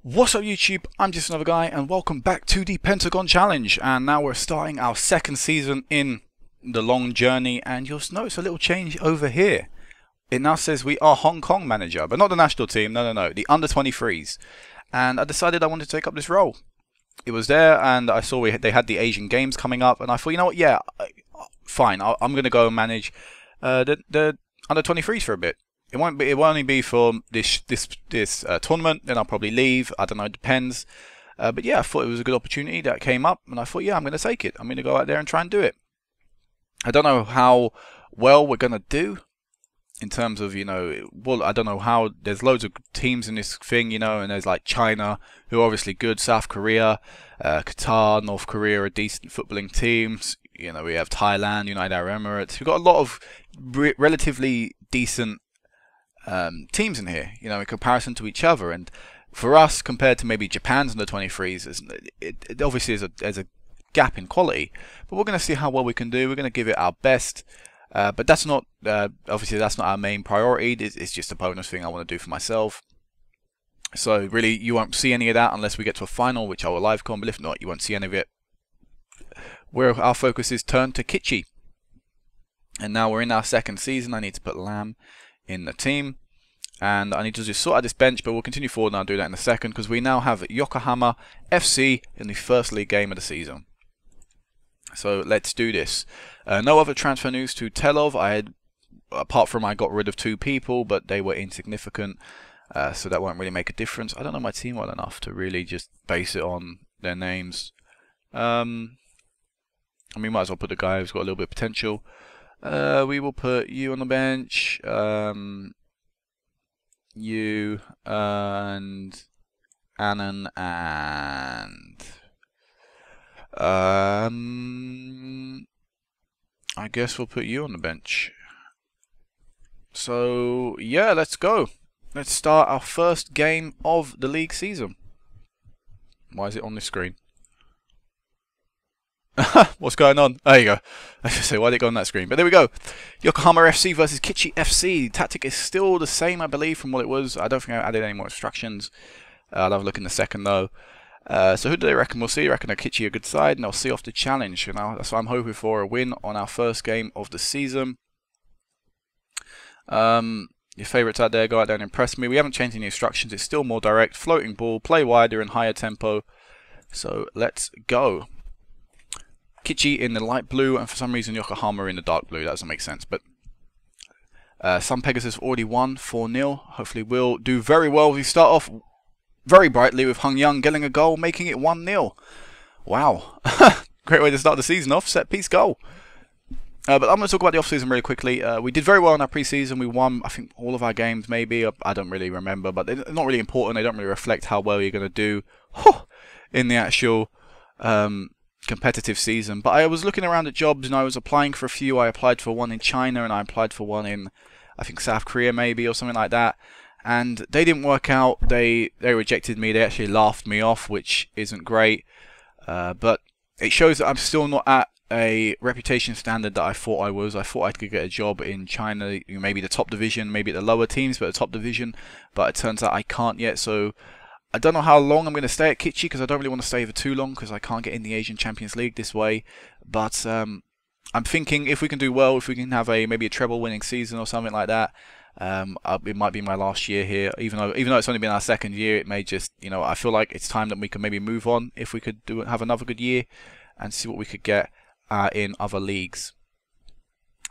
What's up YouTube, I'm just another guy and welcome back to the Pentagon Challenge, and now we're starting our second season in the long journey, and you'll notice a little change over here. It now says we are Hong Kong manager, but not the national team, no, the under 23s. And I decided I wanted to take up this role. It was there and I saw they had the Asian Games coming up, and I thought, you know what, yeah, fine, I'm going to go and manage the under 23s for a bit. It won't be. It will only be for this tournament. Then I'll probably leave. I don't know. It depends. But yeah, I thought it was a good opportunity that came up, and I thought, yeah, I'm going to take it. I'm going to go out there and try and do it. I don't know how well we're going to do in terms of, well, I don't know how. There's loads of teams in this thing, and there's like China, who are obviously good. South Korea, Qatar, North Korea are decent footballing teams. We have Thailand, United Arab Emirates. We've got a lot of relatively decent teams in here, in comparison to each other. And for us, compared to maybe Japan's under 23s, it obviously there's a gap in quality. But we're going to see how well we can do. We're going to give it our best. But that's not obviously that's not our main priority. It's just a bonus thing I want to do for myself. So really, you won't see any of that unless we get to a final, which I will live com. But if not, you won't see any of it. Where our focus is turned to Kitchi. And now we're in our second season. I need to put Lamb in the team, and I need to just sort out this bench, but we'll continue forward and I'll do that in a second, because we now have Yokohama FC in the first league game of the season. So let's do this. No other transfer news to tell of. Apart from I got rid of 2 people, but they were insignificant, so that won't really make a difference. I don't know my team well enough to really just base it on their names. I mean, might as well put the guy who's got a little bit of potential. We will put you on the bench, you and Annan, and I guess we'll put you on the bench. So yeah, let's go. Let's start our first game of the league season. Why is it on this screen? What's going on? There you go. I should say, why did it go on that screen? But there we go. Yokohama FC versus Kitchi FC. The tactic is still the same, I believe, from what it was. I don't think I added any more instructions. I'll have a look in a second, though. So who do they reckon we'll see? I reckon Kitchi a good side, and they'll see off the challenge. That's what I'm hoping for, a win on our first game of the season. Your favourites out there, go out there and impress me. We haven't changed any instructions. It's still more direct. Floating ball, play wider and higher tempo. So let's go. Kitchi in the light blue, and for some reason Yokohama in the dark blue. That doesn't make sense, but Sun Pegasus already won 4-0. Hopefully we'll do very well. We start off very brightly with Hung Young getting a goal, making it 1-0. Wow. Great way to start the season off, set piece goal. But I'm going to talk about the off-season really quickly. We did very well in our pre-season. We won, I think, all of our games, maybe. I don't really remember, but they're not really important. They don't really reflect how well you're going to do in the actual competitive season. But I was looking around at jobs and I was applying for a few. I applied for one in China and I applied for one in, I think, South Korea maybe, or something like that, and they didn't work out. They rejected me. They actually laughed me off, which isn't great, but it shows that I'm still not at a reputation standard that I thought I was. I thought I could get a job in China, maybe the top division, maybe the lower teams, but the top division, but it turns out I can't yet. So I don't know how long I'm going to stay at Kitchi, because I don't really want to stay for too long, because I can't get in the Asian Champions League this way. But I'm thinking if we can do well, if we can have maybe a treble winning season or something like that, it might be my last year here. Even though it's only been our second year, it may just, I feel like it's time that we can maybe move on if we could have another good year and see what we could get in other leagues.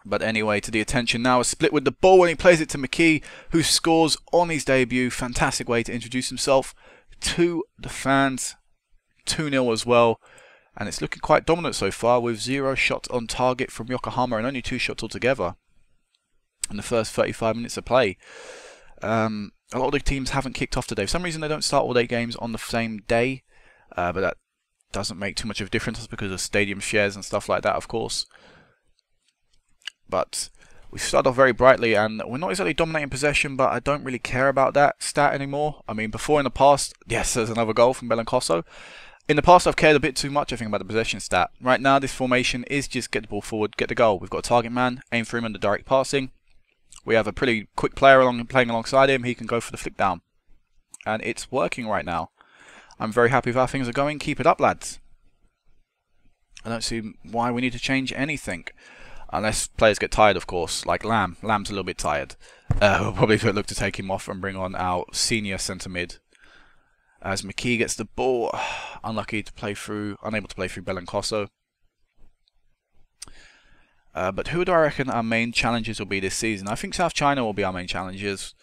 But anyway, to the attention now, a split with the ball, and he plays it to McKee, who scores on his debut. Fantastic way to introduce himself to the fans. 2-0 as well, and it's looking quite dominant so far, with 0 shots on target from Yokohama and only 2 shots altogether in the first 35 minutes of play. A lot of the teams haven't kicked off today. For some reason they don't start all their games on the same day, but that doesn't make too much of a difference because of stadium shares and stuff like that, of course. But we started off very brightly, and we're not exactly dominating possession, but I don't really care about that stat anymore. I mean, before in the past, yes, there's another goal from Belancoso. In the past, I've cared a bit too much, I think, about the possession stat. Right now, this formation is just get the ball forward, get the goal. We've got a target man, aim for him under direct passing. We have a pretty quick player playing alongside him. He can go for the flick down. And it's working right now. I'm very happy with how things are going. Keep it up, lads. I don't see why we need to change anything. Unless players get tired, of course, like Lamb. Lamb's a little bit tired. We'll probably look to take him off and bring on our senior centre mid. As McKee gets the ball, unable to play through Belancoso. But who do I reckon our main challenges will be this season? I think South China will be our main challenges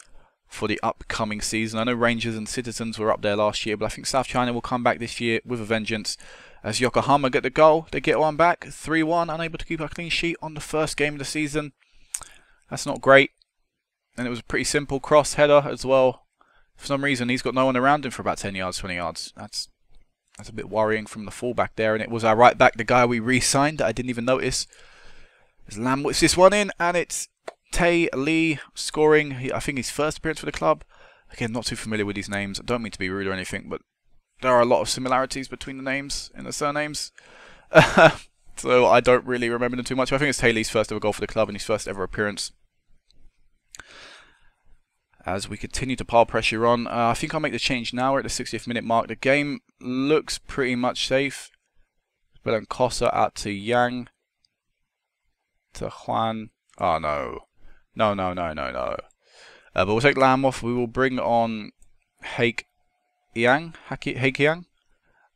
for the upcoming season. I know Rangers and Citizens were up there last year, but I think South China will come back this year with a vengeance. As Yokohama get the goal, they get one back, 3-1, unable to keep a clean sheet on the first game of the season. That's not great. And it was a pretty simple cross header as well. For some reason, he's got no one around him for about 10 yards, 20 yards. That's a bit worrying from the fullback there. And it was our right back, the guy we re-signed, that I didn't even notice. As Lamb whips this one in, and it's Tae Lee scoring. I think his first appearance for the club. Again, not too familiar with these names. I don't mean to be rude or anything, but there are a lot of similarities between the names and the surnames. So I don't really remember them too much. I think it's Tae Lee's first ever goal for the club and his first ever appearance. As we continue to pile pressure on, I think I'll make the change now. We're at the 60th minute mark. The game looks pretty much safe. Belancoso out to Yang. To Juan. Oh no. No. But we'll take Lamb off. We will bring on Hake Yang.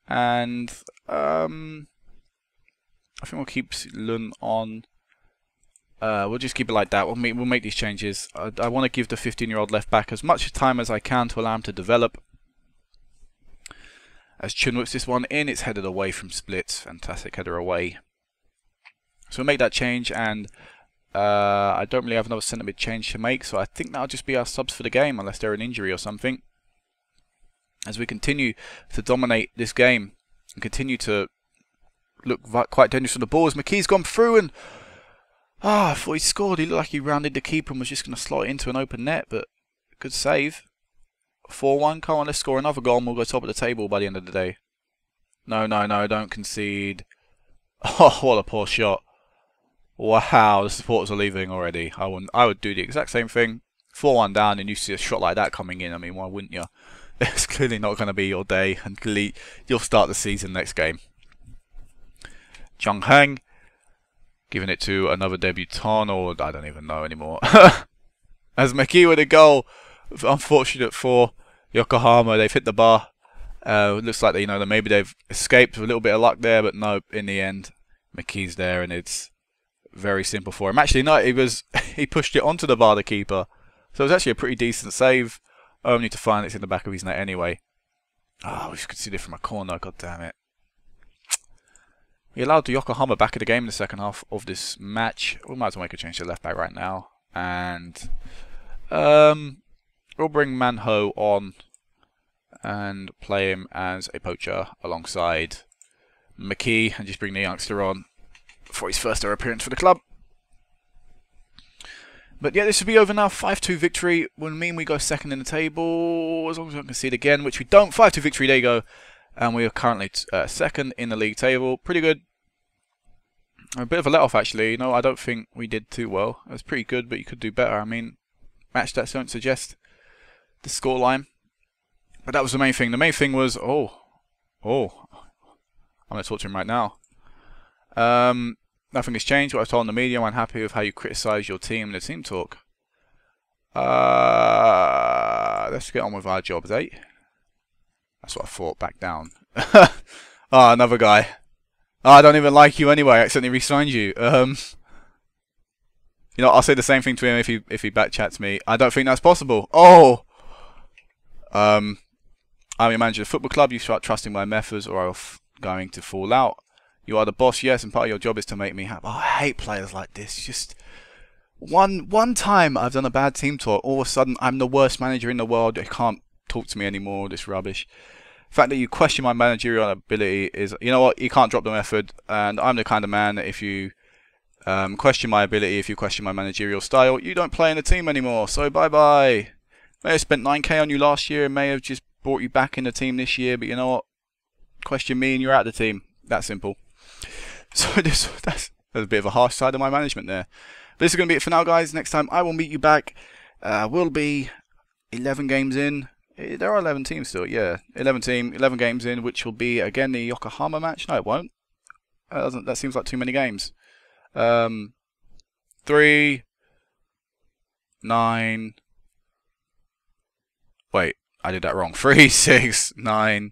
And I think we'll keep Lun on. We'll just keep it like that. We'll make these changes. I want to give the 15-year-old left back as much time as I can to allow him to develop. As Chun whips this one in, it's headed away from Split. Fantastic header away. So we'll make that change, and I don't really have another centre mid change to make, so I think that'll just be our subs for the game, unless they're an injury or something. As we continue to dominate this game and continue to look quite dangerous on the ball, as McKee's gone through and I thought he scored. He looked like he rounded the keeper and was just going to slot it into an open net, but good save. 4-1. Come on, let's score another goal and we'll go top of the table by the end of the day. No, don't concede. Oh, what a poor shot. Wow, the supporters are leaving already. I would do the exact same thing. 4-1 down and you see a shot like that coming in. I mean, why wouldn't you? It's clearly not going to be your day, and clearly you'll start the season next game. Chung Heng giving it to another debutant, or I don't even know anymore. As McKee with a goal, unfortunate for Yokohama, they've hit the bar. It looks like maybe they've escaped with a little bit of luck there, but no, in the end, McKee's there, and it's very simple for him. Actually, no, he pushed it onto the bar, the keeper. So it was actually a pretty decent save, only to find it's in the back of his net anyway. Oh, we could see it from a corner, god damn it. We allowed the Yokohama back in the game in the second half of this match. We might as well make a change to left back right now. And we'll bring Manho on and play him as a poacher alongside McKee, and just bring the youngster on for his first ever appearance for the club. But yeah, this will be over now. 5-2 victory will mean we go second in the table, as long as we don't concede again, which we don't. 5-2 victory, there you go. And we are currently second in the league table. Pretty good. A bit of a let-off, actually. I don't think we did too well. It was pretty good, but you could do better. I mean, match stats don't suggest the scoreline. But that was the main thing. The main thing was, I'm going to talk to him right now. Nothing has changed. What I told in the media, I'm unhappy with how you criticise your team in the team talk. Let's get on with our jobs, eh? That's what I thought. Back down. Another guy. I don't even like you anyway. I accidentally re-signed you. I'll say the same thing to him if he backchats me. I don't think that's possible. I'm your manager of the football club. You start trusting my methods, or I'm going to fall out. You are the boss, yes, and part of your job is to make me happy. I hate players like this. Just one time I've done a bad team talk, all of a sudden I'm the worst manager in the world. You can't talk to me anymore. This rubbish. The fact that you question my managerial ability is, you know what, you can't drop the method, and I'm the kind of man that if you question my ability, if you question my managerial style, you don't play in the team anymore, so bye-bye. May have spent 9k on you last year, may have just brought you back in the team this year, but you know what, question me and you're out of the team. That simple. So that's a bit of a harsh side of my management there. But this is going to be it for now, guys. Next time I will meet you back. We'll be 11 games in. There are 11 teams still, yeah. 11 games in, which will be, again, the Yokohama match. No, it won't. That seems like too many games. 3, 9... Wait, I did that wrong. 3, 6, 9,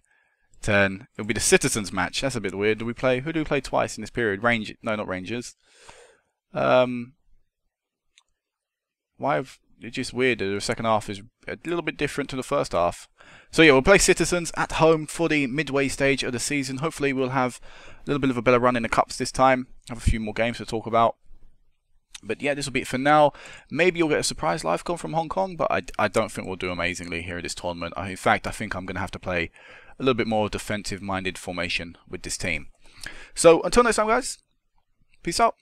10. It'll be the Citizens match. That's a bit weird. Who do we play twice in this period? No, not Rangers. It's just weird that the second half is a little bit different to the first half. So yeah, we'll play Citizens at home for the midway stage of the season. Hopefully we'll have a little bit of a better run in the Cups this time. Have a few more games to talk about. But yeah, this will be it for now. Maybe you'll get a surprise live call from Hong Kong, but I don't think we'll do amazingly here in this tournament. In fact, I think I'm going to have to play a little bit more defensive-minded formation with this team. So until next time, guys, peace out.